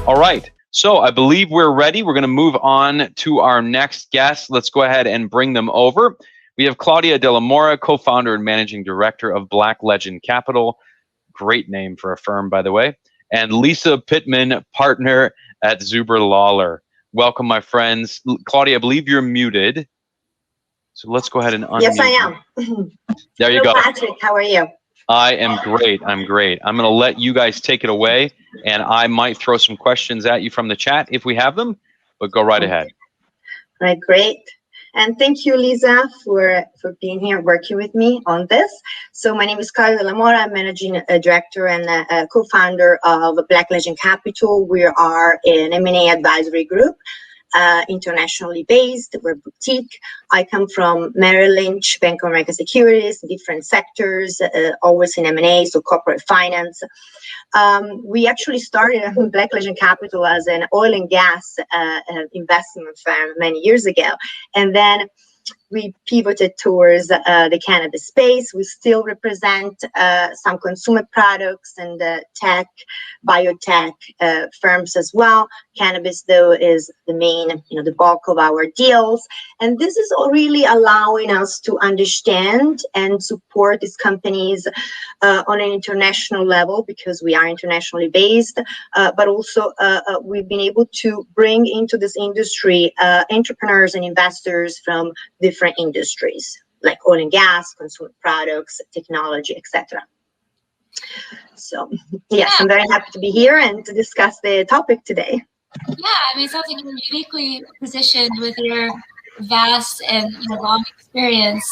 All right. So I believe we're ready. We're going to move on to our next guest. Let's go ahead and bring them over. We have Claudia Della Mora, co-founder and managing director of Black Legend Capital. Great name for a firm, by the way. And Lisa Pittman, partner at Zuber Lawler. Welcome, my friends. Claudia, I believe you're muted. So let's go ahead and unmute. Yes, I am. There you Hello, go. Patrick, how are you? I am great. I'm great. I'm going to let you guys take it away, and I might throw some questions at you from the chat if we have them, but go right ahead. All right, great. And thank you, Lisa, for being here working with me on this. So my name is Claudia Della Mora. I'm managing director and co-founder of Black Legend Capital. We are an M&A advisory group. Internationally based, we're boutique. I come from Merrill Lynch, Bank of America Securities, different sectors, always in M&A, so corporate finance. We actually started Black Legend Capital as an oil and gas investment firm many years ago, and then we pivoted towards the cannabis space. We still represent some consumer products and tech, biotech firms as well. Cannabis, though, is the main, the bulk of our deals. And this is really allowing us to understand and support these companies on an international level because we are internationally based, but also we've been able to bring into this industry entrepreneurs and investors from different industries like oil and gas, consumer products, technology, etc. So yes, I'm very happy to be here and to discuss the topic today. Yeah, I mean, it sounds like you're uniquely positioned with your vast and long experience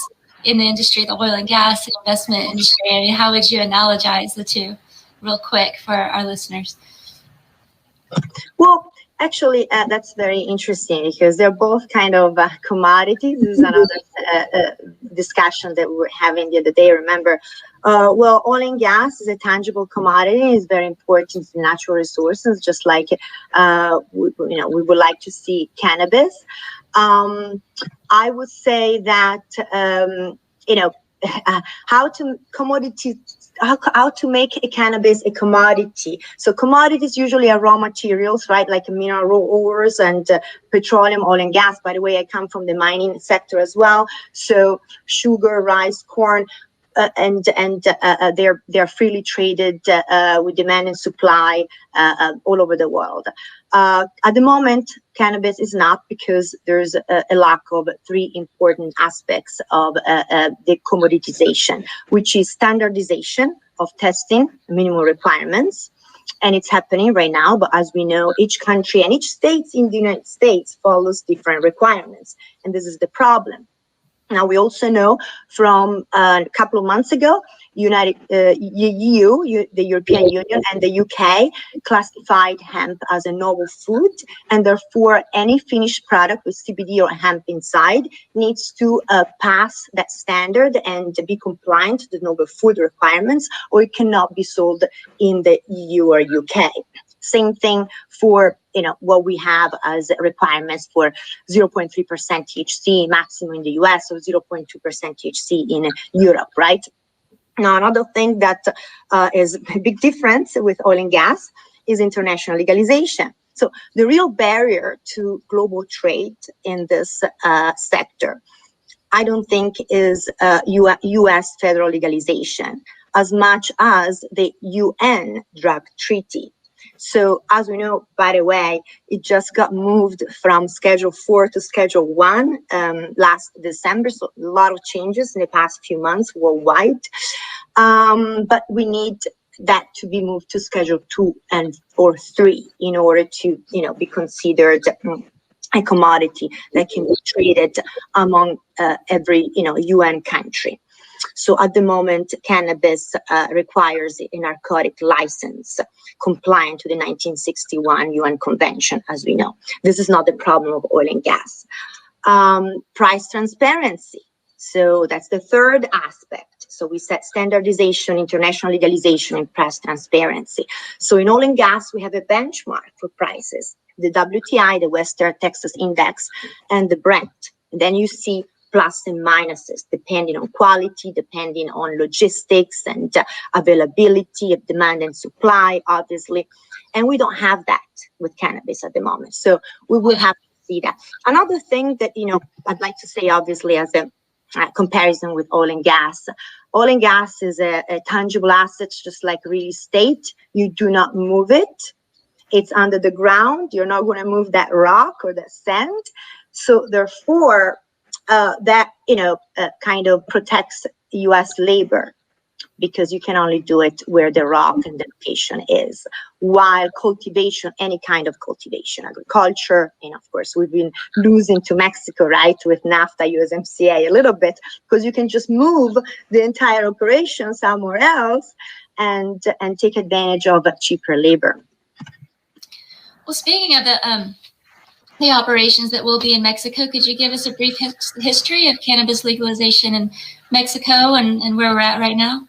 in the industry, the oil and gas and investment industry. I mean, how would you analogize the two real quick for our listeners? Well, actually, that's very interesting because they're both kind of commodities. This is another discussion that we were having the other day. Remember, well, oil and gas is a tangible commodity. It's very important to natural resources, just like we would like to see cannabis. I would say that how to make a cannabis a commodity. So commodities usually are raw materials, right? Like mineral ores and petroleum, oil and gas. By the way, I come from the mining sector as well. So sugar, rice, corn, and they're freely traded with demand and supply all over the world. At the moment, cannabis is not, because there's a lack of three important aspects of the commoditization, which is standardization of testing, minimum requirements, and it's happening right now. But as we know, each country and each state in the United States follows different requirements, and this is the problem. Now, we also know from a couple of months ago, EU, the European Union, and the UK classified hemp as a novel food, and therefore any finished product with CBD or hemp inside needs to pass that standard and be compliant to the novel food requirements, or it cannot be sold in the EU or UK. Same thing for what we have as requirements for 0.3% THC maximum in the US, or 0.2% THC in Europe, right? Now, another thing that is a big difference with oil and gas is international legalization. So the real barrier to global trade in this sector, I don't think is US federal legalization as much as the UN drug treaty. So as we know, by the way, it just got moved from Schedule 4 to Schedule 1 last December. So a lot of changes in the past few months worldwide. But we need that to be moved to Schedule 2 or 3 in order to, be considered a commodity that can be traded among every, UN country. So at the moment, cannabis requires a narcotic license compliant to the 1961 UN Convention, as we know. This is not the problem of oil and gas. Price transparency. So that's the third aspect. So we set standardization, international legalization, and price transparency. So in oil and gas, we have a benchmark for prices, the WTI, the West Texas Index, and the Brent. And then you see plus and minuses, depending on quality, depending on logistics and availability of demand and supply, obviously. And we don't have that with cannabis at the moment. So we will have to see that. Another thing that, I'd like to say, obviously, as a comparison with oil and gas. Oil and gas is a tangible asset, just like real estate. You do not move it. It's under the ground. You're not going to move that rock or that sand. So therefore, that, kind of protects U.S. labor, because you can only do it where the rock and the location is. While cultivation, any kind of cultivation, agriculture, and of course, we've been losing to Mexico, right, with NAFTA, USMCA a little bit, because you can just move the entire operation somewhere else and take advantage of cheaper labor. Well, speaking of the operations that will be in Mexico, could you give us a brief history of cannabis legalization in Mexico and where we're at right now?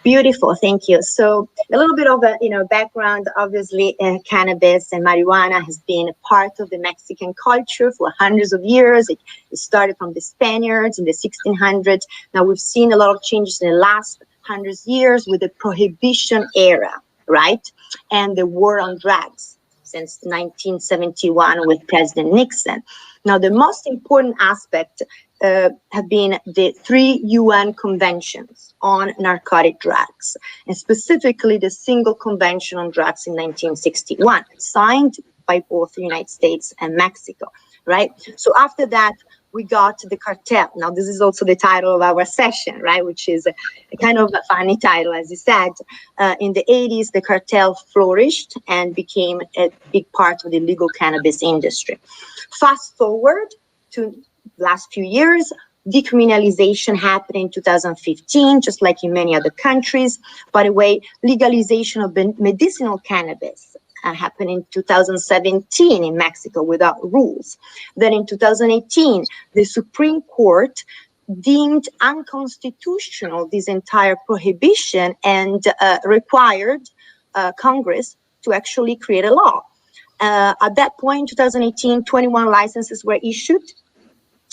Beautiful, thank you. So a little bit of a background. Obviously, cannabis and marijuana has been a part of the Mexican culture for hundreds of years. It started from the Spaniards in the 1600s. Now we've seen a lot of changes in the last 100 years with the Prohibition era, right, and the war on drugs since 1971 with President Nixon. Now the most important aspect have been the 3 UN conventions on narcotic drugs, and specifically the single convention on drugs in 1961, signed by both the United States and Mexico, right? So after that, we got the cartel. Now, this is also the title of our session, right? Which is a kind of a funny title, as you said. In the 80s, the cartel flourished and became a big part of the legal cannabis industry. Fast forward to last few years, decriminalization happened in 2015, just like in many other countries. By the way, legalization of medicinal cannabis happened in 2017 in Mexico without rules. Then in 2018, the Supreme Court deemed unconstitutional this entire prohibition and required Congress to actually create a law. At that point, in 2018, 21 licenses were issued,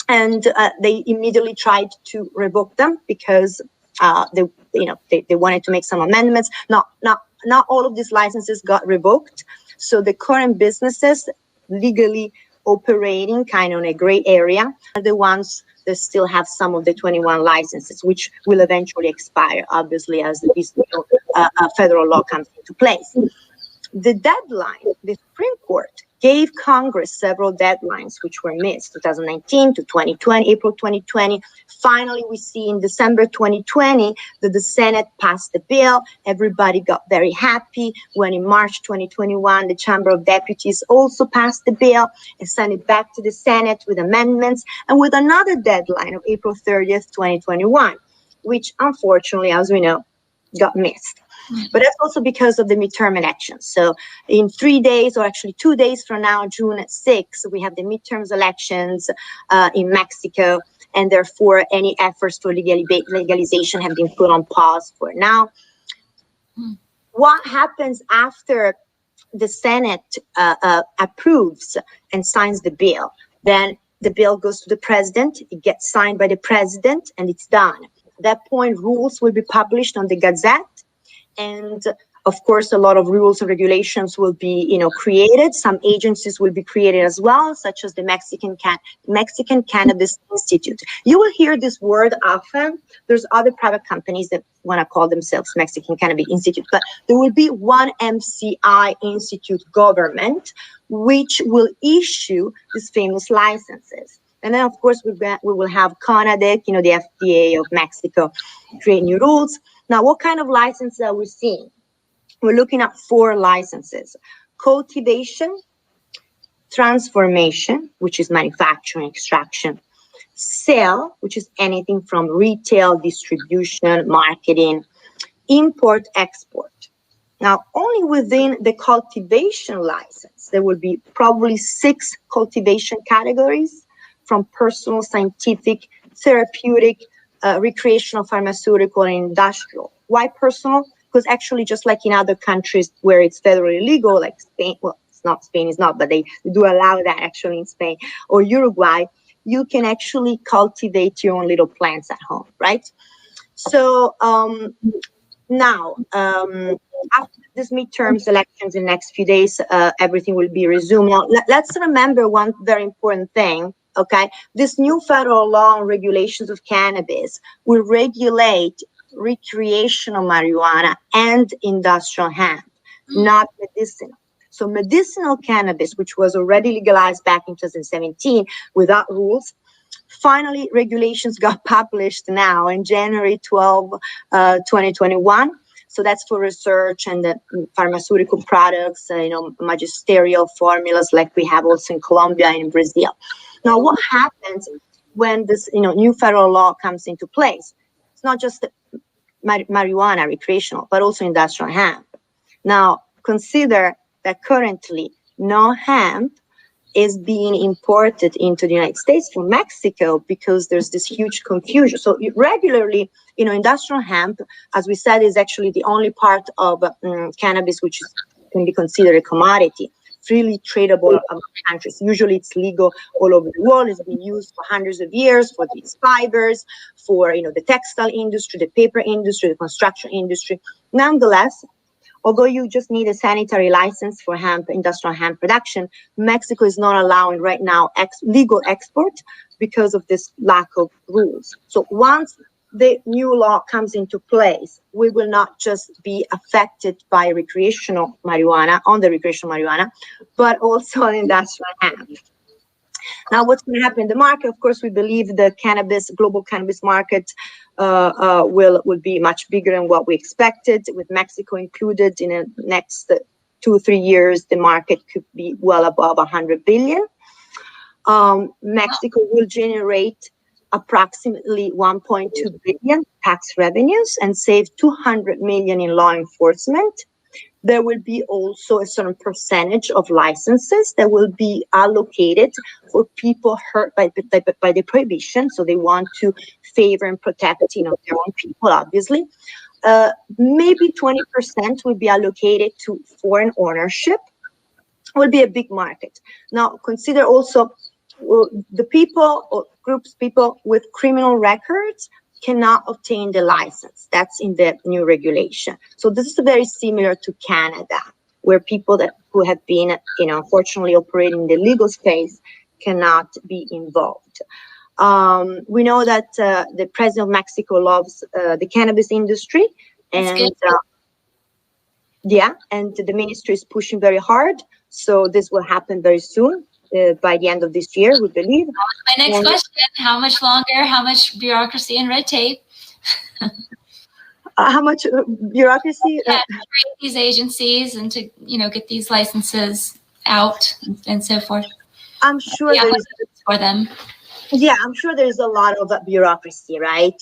and they immediately tried to revoke them because they wanted to make some amendments. Not all of these licenses got revoked. So the current businesses legally operating kind of in a gray area are the ones that still have some of the 21 licenses, which will eventually expire, obviously, as this federal law comes into place. The deadline, the Supreme Court gave Congress several deadlines which were missed, 2019 to 2020, April 2020. Finally, we see in December 2020 that the Senate passed the bill. Everybody got very happy when in March 2021, the Chamber of Deputies also passed the bill and sent it back to the Senate with amendments and with another deadline of April 30th, 2021, which unfortunately, as we know, got missed. But that's also because of the midterm elections. So in 3 days, or actually 2 days from now, June 6th, we have the midterms elections in Mexico. And therefore, any efforts for legalization have been put on pause for now. What happens after the Senate approves and signs the bill? Then the bill goes to the president, it gets signed by the president, and it's done. At that point, rules will be published on the Gazette. And of course, a lot of rules and regulations will be, created. Some agencies will be created as well, such as the Mexican Cannabis Institute. You will hear this word often. There's other private companies that want to call themselves Mexican Cannabis Institute, but there will be one MCI Institute government, which will issue these famous licenses. And then, of course, we will have CONADEC, the FDA of Mexico, create new rules. Now, what kind of licenses are we seeing? We're looking at 4 licenses: cultivation, transformation, which is manufacturing, extraction, sale, which is anything from retail, distribution, marketing, import, export. Now, only within the cultivation license, there will be probably 6 cultivation categories, from personal, scientific, therapeutic, recreational, pharmaceutical, and industrial. Why personal? Because actually, just like in other countries where it's federally legal, like Spain, well, Spain is not, but they do allow that actually in Spain, or Uruguay, you can actually cultivate your own little plants at home, right? So now, after this midterms elections in the next few days, everything will be resumed. Now, let's remember one very important thing, okay? This new federal law and regulations of cannabis will regulate recreational marijuana and industrial hemp, not medicinal. So medicinal cannabis, which was already legalized back in 2017 without rules, finally, regulations got published now in January 12, 2021. So that's for research and pharmaceutical products, magisterial formulas like we have also in Colombia and in Brazil. Now, what happens when this, new federal law comes into place? It's not just marijuana, recreational, but also industrial hemp. Now, consider that currently no hemp is being imported into the United States from Mexico because there's this huge confusion. So regularly, industrial hemp, as we said, is actually the only part of cannabis which can be considered a commodity, freely tradable among countries. Usually it's legal all over the world. It's been used for hundreds of years for these fibers, for the textile industry, the paper industry, the construction industry. Nonetheless, although you just need a sanitary license for hemp, industrial hemp production, Mexico is not allowing right now legal export because of this lack of rules. So once the new law comes into place, we will not just be affected by recreational marijuana, but also on industrial hemp. Now, what's going to happen in the market? Of course, we believe the global cannabis market will be much bigger than what we expected. With Mexico included, in the next 2 or 3 years, the market could be well above 100 billion. Mexico will generate approximately 1.2 billion tax revenues and save 200 million in law enforcement. There will be also a certain percentage of licenses that will be allocated for people hurt by the prohibition. So they want to favor and protect, their own people, obviously. Maybe 20% will be allocated to foreign ownership. It will be a big market. Now, consider also the people with criminal records cannot obtain the license. That's in the new regulation. So this is very similar to Canada, where people who have been, unfortunately operating in the legal space cannot be involved. We know that the president of Mexico loves the cannabis industry, and and the ministry is pushing very hard. So this will happen very soon. By the end of this year, we believe. My next question, how much longer, how much bureaucracy and red tape? How much bureaucracy? To create these agencies and to, get these licenses out and so forth. I'm sure there's for them. Yeah, I'm sure there's a lot of bureaucracy, right?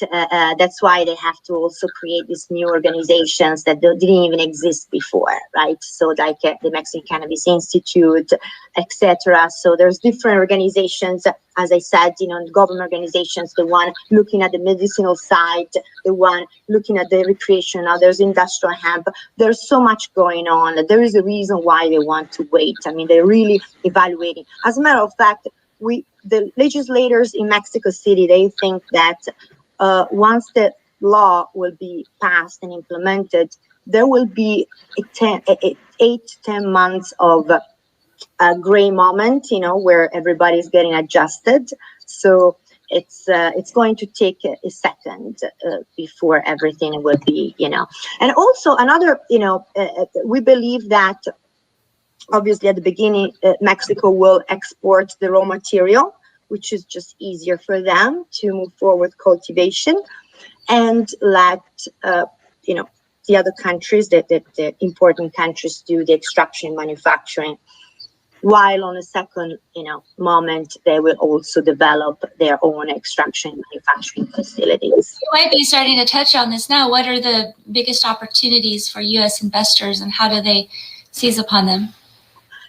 That's why they have to also create these new organizations that didn't even exist before, right? So like the Mexican Cannabis Institute, etc. So there's different organizations, as I said, government organizations, the one looking at the medicinal side, the one looking at the recreation, now there's industrial hemp. There's so much going on. There is a reason why they want to wait. I mean, they're really evaluating. As a matter of fact, the legislators in Mexico City, they think that once the law will be passed and implemented, there will be 8 to 10 months of a gray moment, where everybody's getting adjusted. So it's going to take a second before everything will be, And also another, we believe that obviously, at the beginning, Mexico will export the raw material, which is just easier for them to move forward cultivation, and let the other countries, the important countries, do the extraction and manufacturing. While on a second, moment, they will also develop their own extraction and manufacturing facilities. You might be starting to touch on this now. What are the biggest opportunities for U.S. investors, and how do they seize upon them?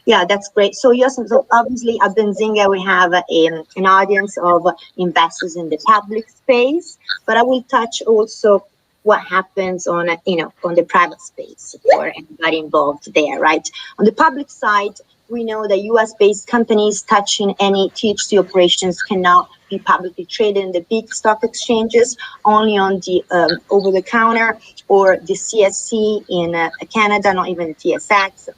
Yeah, that's great. So yes, so obviously at Benzinga we have an audience of investors in the public space, but I will touch also what happens on the private space for everybody involved there, right? On the public side, we know that U.S.-based companies touching any THC operations cannot be publicly traded in the big stock exchanges, only on the over-the-counter or the CSC in Canada, not even the TSX.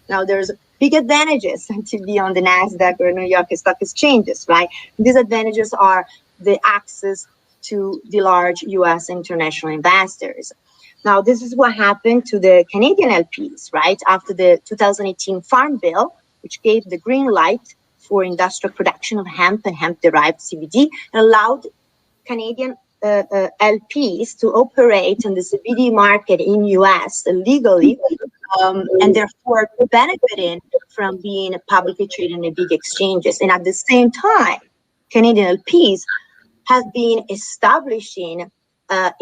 Now, there's big advantages to be on the NASDAQ or New York stock exchanges, right? These advantages are the access to the large U.S. international investors. Now, this is what happened to the Canadian LPs, right? After the 2018 Farm Bill, which gave the green light for industrial production of hemp and hemp-derived CBD, and allowed Canadian LPs to operate in the CBD market in U.S. legally, and therefore benefiting from being publicly traded in the big exchanges. And at the same time, Canadian LPs have been establishing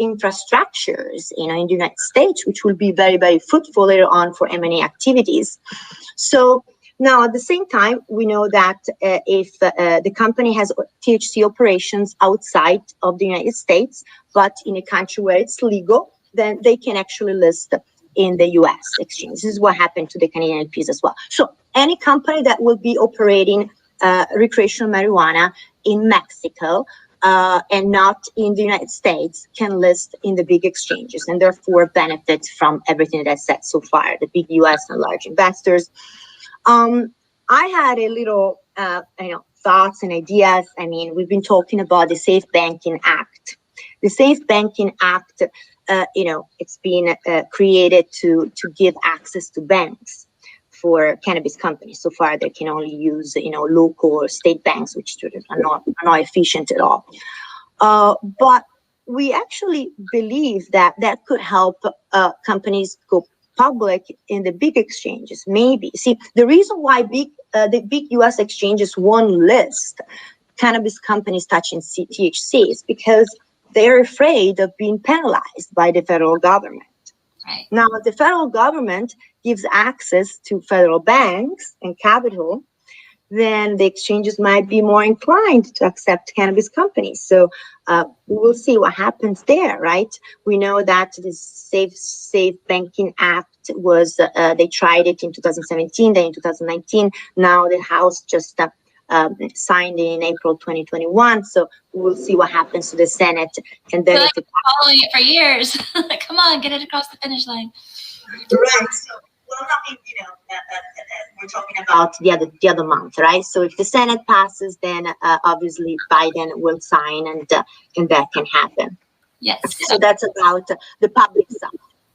infrastructures, in the United States, which will be very, very fruitful later on for M&A activities. So now, at the same time, we know that if the company has THC operations outside of the United States, but in a country where it's legal, then they can actually list in the U.S. exchange. This is what happened to the Canadian LPs as well. So any company that will be operating recreational marijuana in Mexico and not in the United States can list in the big exchanges and therefore benefit from everything that I said so far, the big U.S. and large investors. I had a little, thoughts and ideas. I mean, we've been talking about the Safe Banking Act. The Safe Banking Act, it's been created to give access to banks for cannabis companies. So far, they can only use, local or state banks, which are not efficient at all. But we actually believe that could help companies go public in the big exchanges. Maybe. See, the reason why the big U.S. exchanges won't list cannabis companies touching THC is because they're afraid of being penalized by the federal government. Right. Now, the federal government gives access to federal banks and capital, then the exchanges might be more inclined to accept cannabis companies. So we will see what happens there, right? We know that the Safe Banking Act was, they tried it in 2017, then in 2019. Now the House just signed in April 2021. So we'll see what happens to the Senate. And then I've been following it for years. Come on, get it across the finish line. Right. So, well, nothing, we're talking about the other month, right? So if the Senate passes, then obviously Biden will sign, and that can happen. Yes. So that's about the public side.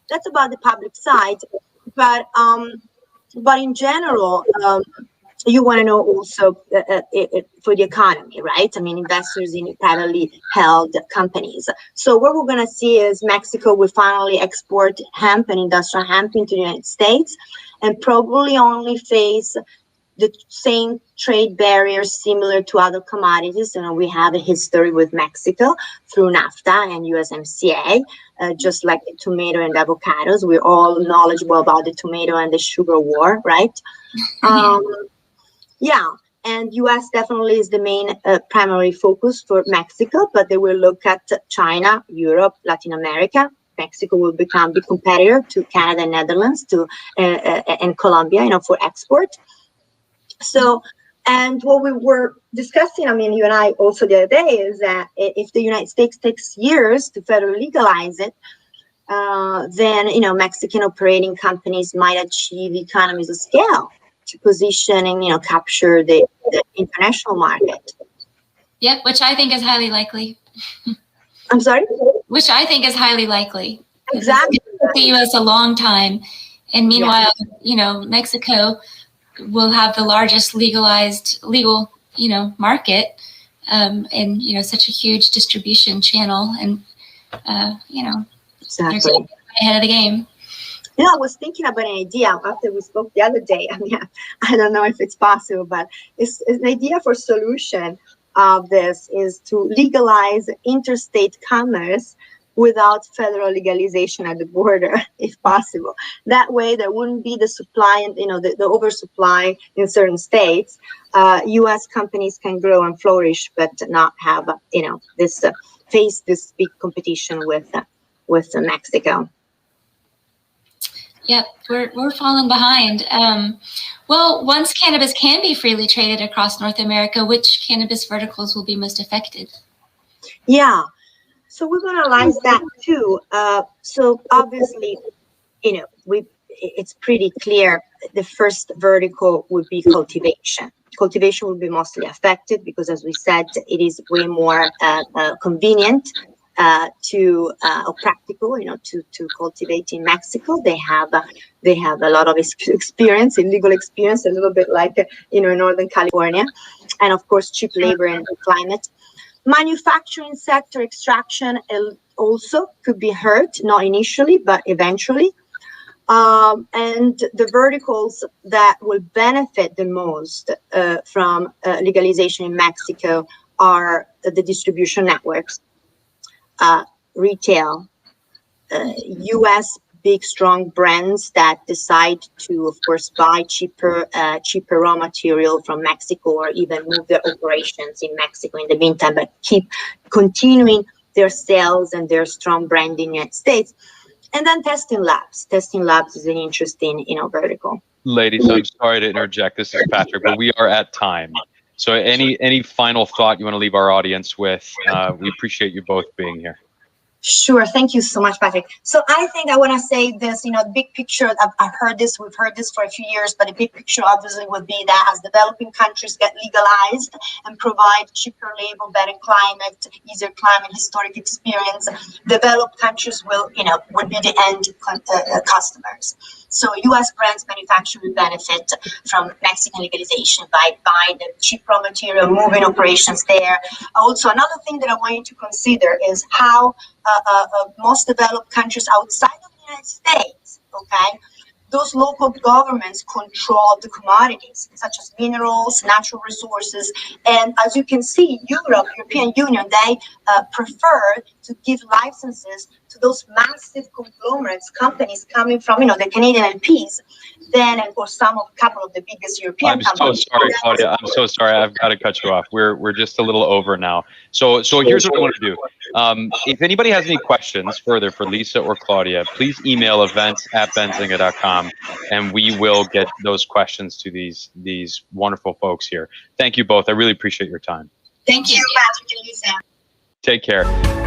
That's about the public side, but in general, you want to know also for the economy, right? I mean, investors in privately held companies. So what we're going to see is Mexico will finally export hemp and industrial hemp into the United States, and probably only face the same trade barriers similar to other commodities. We have a history with Mexico through NAFTA and USMCA, just like the tomato and avocados. We're all knowledgeable about the tomato and the sugar war, right? Yeah, and U.S. definitely is the main primary focus for Mexico, but they will look at China, Europe, Latin America. Mexico will become the competitor to Canada and Netherlands and Colombia, for export. So, and what we were discussing, I mean, you and I also the other day, is that if the United States takes years to federally legalize it, then, Mexican operating companies might achieve economies of scale to position and, capture the international market. Yep, which I think is highly likely. I'm sorry? Which I think is highly likely. Exactly. It took the U.S. a long time. And meanwhile, Mexico will have the largest legal, market, and, such a huge distribution channel. And, exactly. They're getting ahead of the game. I was thinking about an idea after we spoke the other day. I mean, I don't know if it's possible, but it's an idea for solution of this is to legalize interstate commerce without federal legalization at the border, if possible. That way, there wouldn't be the supply and the oversupply in certain states. U.S. companies can grow and flourish, but not have face this big competition with Mexico. Yep, we're falling behind. Well, once cannabis can be freely traded across North America, which cannabis verticals will be most affected? Yeah, so we've analyzed that too. So obviously, it's pretty clear. The first vertical would be cultivation. Cultivation will be mostly affected because, as we said, it is way more convenient or practical, to cultivate in Mexico. They have a lot of experience, illegal experience, a little bit like in Northern California, and of course cheap labor and climate. Manufacturing sector, extraction also could be hurt, not initially but eventually. And the verticals that will benefit the most from legalization in Mexico are the distribution networks, retail, U.S. big strong brands that decide to, of course, buy cheaper raw material from Mexico, or even move their operations in Mexico in the meantime, but keep continuing their sales and their strong brand in the United States. And then testing labs. Testing labs is an interesting, vertical. Ladies, I'm sorry to interject. This is Patrick, but we are at time. So any final thought you want to leave our audience with? We appreciate you both being here. Sure. Thank you so much, Patrick. So I think I want to say this, the big picture, we've heard this for a few years, but the big picture obviously would be that as developing countries get legalized and provide cheaper labor, better climate, easier climate, historic experience, developed countries will be the end customers. So U.S. brands manufacturer will benefit from Mexican legalization by buying the cheap raw material, moving operations there. Also, another thing that I want you to consider is how most developed countries outside of the United States, okay, those local governments control the commodities such as minerals, natural resources, and as you can see, European Union, they prefer to give licenses to those massive conglomerates, companies coming from the Canadian LPs, or a couple of the biggest European companies. I'm so sorry, Claudia. I'm so sorry. I've got to cut you off. We're just a little over now. So here's what I want to do. If anybody has any questions further for Lisa or Claudia, please email events@benzinga.com, and we will get those questions to these wonderful folks here. Thank you both. I really appreciate your time. Thank you, Patrick and Lisa. Take care.